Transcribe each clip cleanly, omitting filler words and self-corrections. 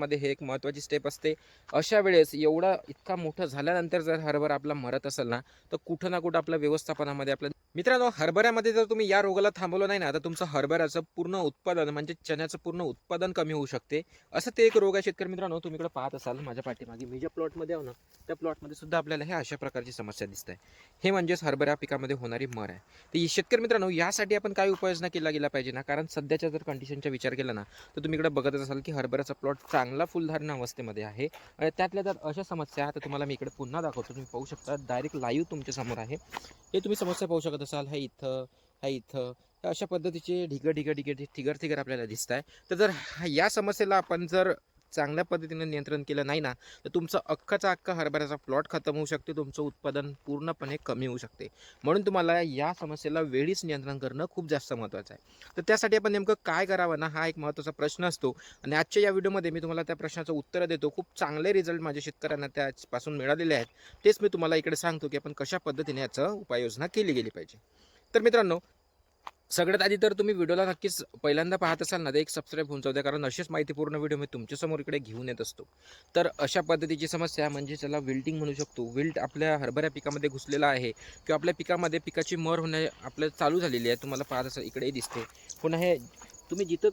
हरभऱ्यामध्ये हे एक महत्त्वाची स्टेप असते। अशा वेळेस इतका मोठं झाल्यानंतर जर हरभरा आपला मरत असेल ना, तर कुठं ना कुठं आपल्या व्यवस्थापनामध्ये आपल्या मित्रांनो, हरभऱ्यामध्ये जर तुम्ही या रोगाला थांबवलं नाही ना, तर तुमचं हरभऱ्याचं पूर्ण उत्पादन म्हणजे चण्याचं पूर्ण उत्पादन कमी होऊ शकते। असं ते एक रोग आहे शेतकरी मित्रांनो, तुम्ही इकडे पाहत असाल माझ्या पाठीमागे मी ज्या प्लॉटमध्ये आहो ना, त्या प्लॉटमध्ये सुद्धा आपल्याला हे अशा प्रकारची समस्या दिसत आहे। हे म्हणजेच हरभरा पिकामध्ये होणारी मर आहे। तर शेतकरी मित्रांनो, यासाठी आपण काय उपाययोजना केला गेला पाहिजे ना, कारण सध्याच्या जर कंडिशनचा विचार केला ना, तर तुम्ही इकडे बघतच असाल की हरभऱ्याचा प्लॉट चांगला फुलधारण अवस्थेमध्ये आहे। आणि त्यातल्या त्यात अशा समस्या आता तुम्हाला मी इकडे पुन्हा दाखवतो, तुम्ही पाहू शकता डायरेक्ट लाईव्ह तुमच्या समोर आहे। हे तुम्ही समस्या पाहू शकत असाल, हे इथं, हे इथं, अशा पद्धतीचे ठिगर आपल्याला दिसत आहे। तर जर या समस्येला आपण जर चांगल्या पद्धतीने नियंत्रण केलं नाही ना, तर तुमचं अख्खा हरभऱ्याचा प्लॉट खतम होऊ शकते, तुमचं उत्पादन पूर्णपणे कमी होऊ शकते। म्हणून तुम्हाला या समस्येला वेळीच नियंत्रण करणं खूप जास्त महत्त्वाचं आहे। तर त्यासाठी आपण नेमकं काय करावं ना, हा एक महत्त्वाचा प्रश्न असतो। आणि आजच्या या व्हिडिओमध्ये मी तुम्हाला त्या प्रश्नाचं उत्तर देतो। खूप चांगले रिझल्ट माझ्या शेतकऱ्यांना त्यापासून मिळालेले आहेत, तेच मी तुम्हाला इकडे सांगतो की आपण कशा पद्धतीने याचं उपाययोजना केली गेली पाहिजे। तर मित्रांनो, सगळ्यात आधी तर तुम्ही व्हिडिओला नक्कीच पहिल्यांदा पाहत असाल ना, तर एक सबस्क्राईब होऊन जाऊ द्या, कारण अशीच माहितीपूर्ण व्हिडिओ मी तुमच्यासमोर इकडे घेऊन येत असतो। तर अशा पद्धतीची समस्या म्हणजे त्याला विल्टिंग म्हणू शकतो। विल्ट आपल्या हरभऱ्या पिकामध्ये घुसलेला आहे किंवा आपल्या पिकामध्ये पिकाची मर होणे आपल्या चालू झालेली आहे। तुम्हाला पाहत असाल इकडेही दिसते। पुन्हा हे तुम्ही जिथं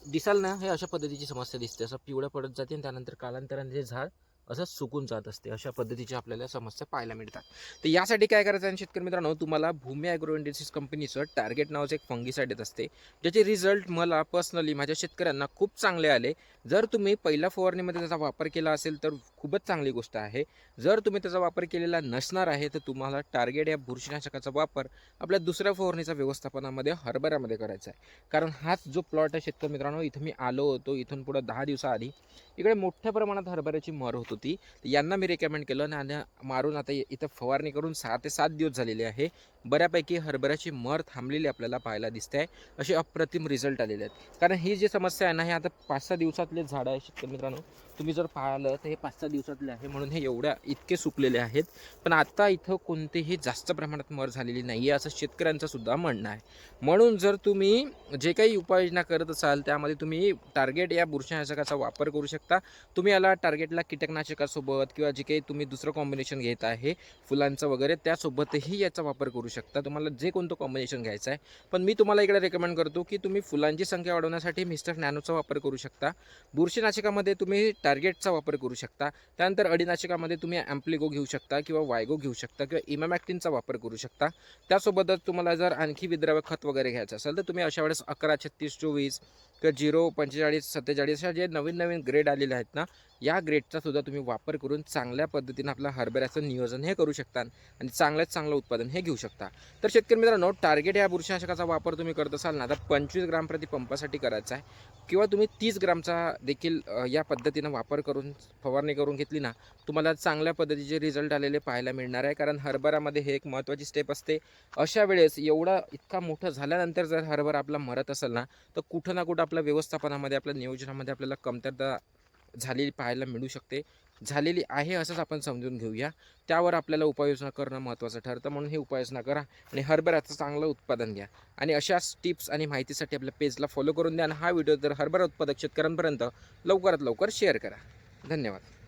दिसाल ना, हे अशा पद्धतीची समस्या दिसते। असं पिवळं पडत जाते आणि त्यानंतर कालांतराने ते झाड असं सुकून जात असते। अशा पद्धतीची आपल्याला समस्या पाहायला मिळतात। तर यासाठी काय करायचं आहे शेतकरी मित्रांनो, तुम्हाला भूमी ॲग्रो इंडस्ट्रीज कंपनीचं टार्गेट नावाचं एक फंगीसाइड येत असते, ज्याचे रिझल्ट मला पर्सनली माझ्या शेतकऱ्यांना खूप चांगले आले। जर तुम्ही पहिल्या फवारणीमध्ये त्याचा वापर केला असेल तर खूपच चांगली गोष्ट आहे। जर तुम्ही त्याचा वापर केलेला नसणार आहे, तर तुम्हाला टार्गेट या बुरशीनाशकाचा वापर आपल्या दुसऱ्या फवारणीच्या व्यवस्थापनामध्ये हरभऱ्यामध्ये करायचा आहे। कारण हाच जो प्लॉट आहे शेतकरी मित्रांनो, इथं मी आलो होतो इथून पुढे 10 दिवसाआधी, इकडे मोठ्या प्रमाणात हरभऱ्याची मर होत होती। यांना मी रेकमेंड केलं आणि मारून आता इथं फवारणी करून 6 ते 7 दिवस झालेले आहे। बऱ्यापैकी हरभऱ्याची मर थांबलेली आपल्याला पाहायला दिसते आहे। असे अप्रतिम रिझल्ट आलेले आहेत। कारण ही जी समस्या आहे ना, हे आता 5-6 दिवसातले झाड आहे शेतकरी मित्रांनो, तुम्ही जर पाहिलं तर हे 5-6 दिवसातले आहे, म्हणून हे इतके सुकलेले आहेत। पण आता इथं कोणतेही जास्त प्रमाणात मर झालेली नाही आहे, असं शेतकऱ्यांचं सुद्धा म्हणणं आहे। म्हणून जर तुम्ही जे काही उपाययोजना करत असाल, त्यामध्ये तुम्ही टार्गेट या बुरशीनाशकाचा वापर करू शकता। तुम्ही याला टार्गेटला कीटकनाशकासोबत किंवा जे काही तुम्ही दुसरं कॉम्बिनेशन घेत आहे फुलांचं वगैरे, त्यासोबतही याचा वापर करू शकता। तुम्हाला जे कोणतं कॉम्बिनेशन घ्यायचं आहे, पण मी तुम्हाला इकडे रेकमेंड करतो की तुम्ही फुलांची संख्या वाढवण्यासाठी मिस्टर नॅनोचा वापर करू शकता। बुरशीनाशकामध्ये तुम्ही टार्गेटचा वापर करू शकता। त्यानंतर अळीनाशकामध्ये तुम्ही ॲम्प्लिगो घेऊ शकता किंवा वायगो घेऊ शकता किंवा इमामॅक्टिनचा वापर करू शकता। त्यासोबतच तुम्हाला जर आणखी विद्राव्य खत वगैरे घ्यायचं असेल, तर तुम्ही अशा वेळेस 11-36-24 किंवा 0-45-47 अशा जे नवीन ग्रेड आलेले आहेत ना, या ग्रेडचा सुद्धा तुम्ही वापर करून चांगल्या पद्धतीने आपल्या हरभऱ्याचं नियोजन हे करू शकता आणि चांगलं उत्पादन हे घेऊ शकता। तर शेतकरी मित्रांनो, टार्गेट या बुरशीनाशकाचा वापर तुम्ही करत असाल ना, तर 25 ग्राम प्रति पंपासाठी करायचा आहे किंवा तुम्ही 30 ग्रामचा देखील या पद्धतीनं वापर करून फवारणी करून घेतली ना, तुम्हाला चांगल्या पद्धतीचे रिझल्ट आलेले पाहायला मिळणार आहे। कारण हरभऱ्यामध्ये हे एक महत्त्वाची स्टेप असते। अशा वेळेस इतका मोठं झाल्यानंतर जर हरभरा आपला मरत असेल ना, तर कुठं ना कुठं आपल्या व्यवस्थापनामध्ये आपल्या नियोजनामध्ये आपल्याला कमतरता झालेली पाहायला मिळू शकते, झालेली आहे असंच आपण समजून घेऊया। त्यावर आपल्याला उपाययोजना करणं महत्त्वाचं ठरतं, म्हणून ही उपाययोजना करा आणि हरभऱ्याचं चांगलं उत्पादन घ्या। आणि अशाच टिप्स आणि माहितीसाठी आपल्या पेजला फॉलो करून द्या आणि हा व्हिडिओ जर हरभरा उत्पादक शेतकऱ्यांपर्यंत लवकरात लवकर शेअर करा। धन्यवाद।